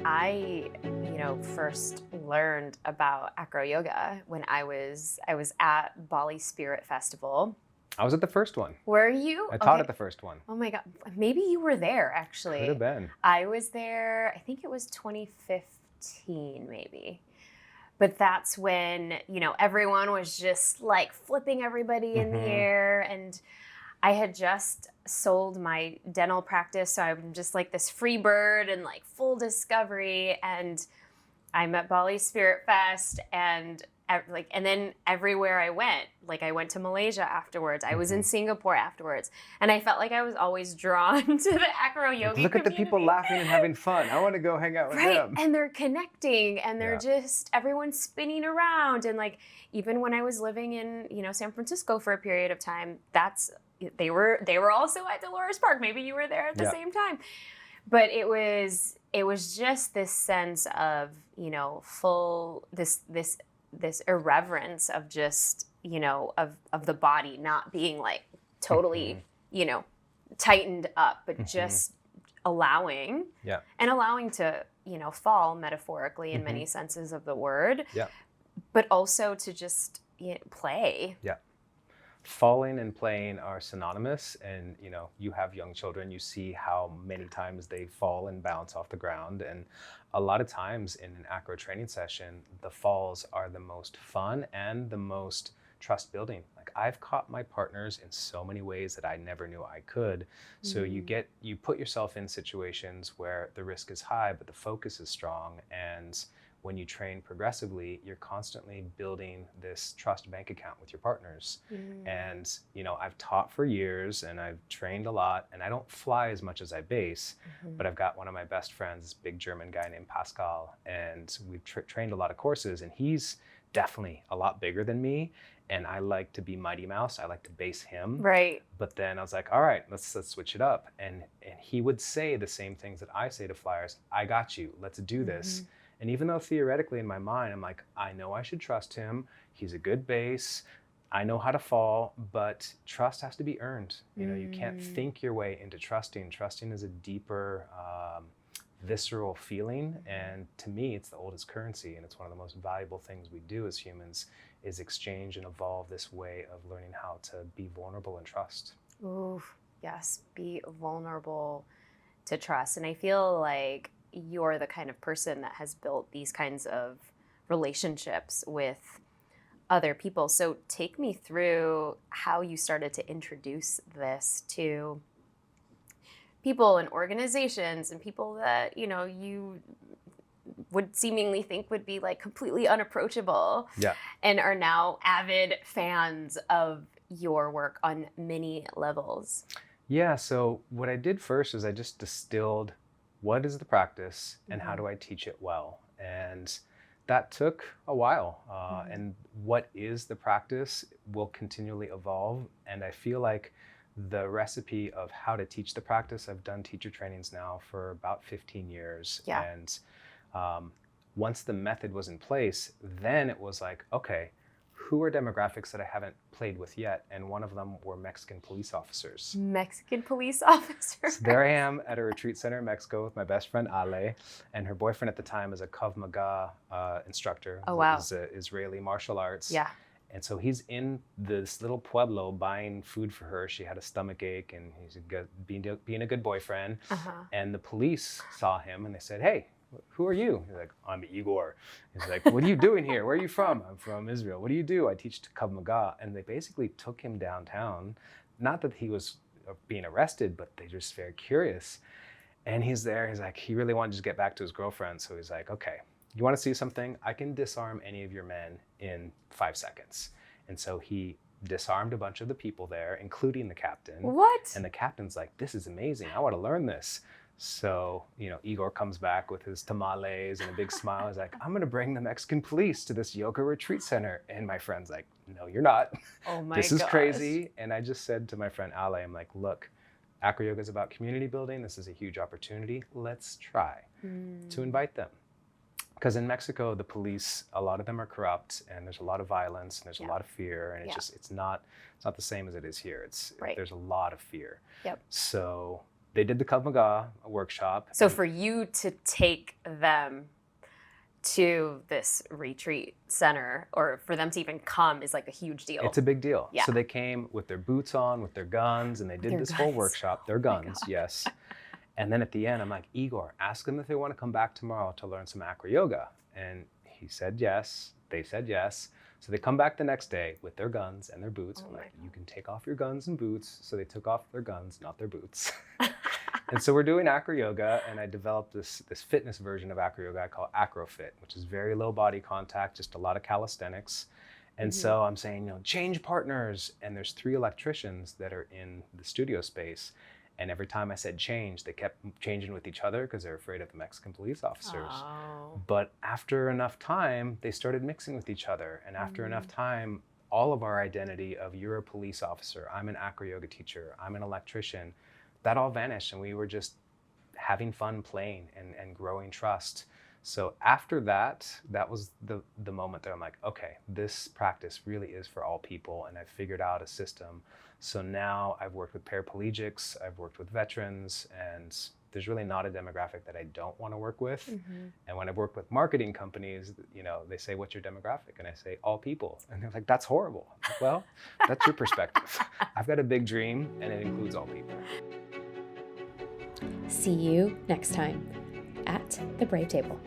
I, first learned about AcroYoga when I was at Bali Spirit Festival. I was at the first one. Were you? I taught at the first one. Oh my God. Maybe you were there, actually. Could have been. I was there, I think it was 2015, maybe. But that's when, everyone was just like flipping everybody in the air. And I had just sold my dental practice. So I'm just like this free bird and like full discovery. And I'm at Bali Spirit Fest and then everywhere I went, I went to Malaysia afterwards. I was in Singapore afterwards. And I felt like I was always drawn to the AcroYoga Look at the people laughing and having fun. I want to go hang out with them. And they're connecting and they're just, everyone's spinning around. And even when I was living in, San Francisco for a period of time, they were also at Dolores Park. Maybe you were there at the same time. But it was just this sense of, full, this irreverence of just, of the body not being totally, tightened up, but just allowing and allowing to, fall metaphorically in many senses of the word, but also to just play. Yeah. Falling and playing are synonymous, and you have young children, you see how many times they fall and bounce off the ground, and a lot of times in an acro training session, the falls are the most fun and the most trust building. I've caught my partners in so many ways that I never knew I could. So you put yourself in situations where the risk is high, but the focus is strong, and when you train progressively, you're constantly building this trust bank account with your partners. And, I've taught for years and I've trained a lot, and I don't fly as much as I base, but I've got one of my best friends, this big German guy named Pascal, and we've trained a lot of courses, and he's definitely a lot bigger than me. And I like to be Mighty Mouse. I like to base him. Right. But then I was like, all right, let's switch it up. And he would say the same things that I say to flyers. I got you. Let's do this. And even though theoretically in my mind, I'm like, I know I should trust him. He's a good base. I know how to fall, but trust has to be earned. You can't think your way into trusting. Trusting is a deeper, visceral feeling. And to me, it's the oldest currency. And it's one of the most valuable things we do as humans is exchange and evolve this way of learning how to be vulnerable and trust. Ooh, yes, be vulnerable to trust. And I feel like you're the kind of person that has built these kinds of relationships with other people. So take me through how you started to introduce this to people and organizations and people that, you would seemingly think would be completely unapproachable and are now avid fans of your work on many levels. Yeah, so what I did first is I just distilled what is the practice and how do I teach it well? And that took a while. And what is the practice will continually evolve. And I feel like the recipe of how to teach the practice, I've done teacher trainings now for about 15 years. Yeah. And once the method was in place, then it was like, okay, who are demographics that I haven't played with yet? And one of them were Mexican police officers. Mexican police officers. So there I am at a retreat center in Mexico with my best friend Ale, and her boyfriend at the time is a Krav Maga instructor. Oh, wow. He's Israeli martial arts. Yeah. And so he's in this little pueblo buying food for her. She had a stomach ache, and he's being a good boyfriend. And the police saw him and they said, hey, who are you? He's like, I'm Igor. He's like, what are you doing here? Where are you from? I'm from Israel. What do you do? I teach Krav Maga. And they basically took him downtown. Not that he was being arrested, but they just very curious. And he's there. He's like, he really wanted to just get back to his girlfriend. So he's like, okay, you want to see something? I can disarm any of your men in 5 seconds. And so he disarmed a bunch of the people there, including the captain. What? And the captain's like, this is amazing. I want to learn this. So, Igor comes back with his tamales and a big smile. He's like, I'm going to bring the Mexican police to this yoga retreat center. And my friend's like, no, you're not. Oh my This is gosh. crazy. And I just said to my friend Ale, I'm like, look, AcroYoga is about community building. This is a huge opportunity. Let's try to invite them. Because in Mexico, the police, a lot of them are corrupt, and there's a lot of violence, and there's a lot of fear, and it's not the same as it is here. There's a lot of fear. Yep. So They did the Krav Maga workshop. So for you to take them to this retreat center, or for them to even come, is like a huge deal. It's a big deal. Yeah. So they came with their boots on, with their guns, and they did this whole workshop. Their guns, yes. And then at the end, I'm like, Igor, ask them if they want to come back tomorrow to learn some AcroYoga. And he said yes. They said yes. So they come back the next day with their guns and their boots. I'm like, you can take off your guns and boots. So they took off their guns, not their boots. And so we're doing AcroYoga, and I developed this fitness version of AcroYoga I call AcroFit, which is very low body contact, just a lot of calisthenics. And so I'm saying, change partners. And there's 3 electricians that are in the studio space. And every time I said change, they kept changing with each other because they're afraid of the Mexican police officers. Oh. But after enough time, they started mixing with each other. And after enough time, all of our identity of you're a police officer, I'm an AcroYoga teacher, I'm an electrician, that all vanished. And we were just having fun playing and growing trust. So after that, that was the moment that I'm like, okay, this practice really is for all people. And I've figured out a system. So now I've worked with paraplegics, I've worked with veterans, and there's really not a demographic that I don't want to work with. And when I've worked with marketing companies, they say, what's your demographic? And I say, all people. And they're like, that's horrible. I'm like, well, that's your perspective. I've got a big dream, and it includes all people. See you next time at the Brave Table.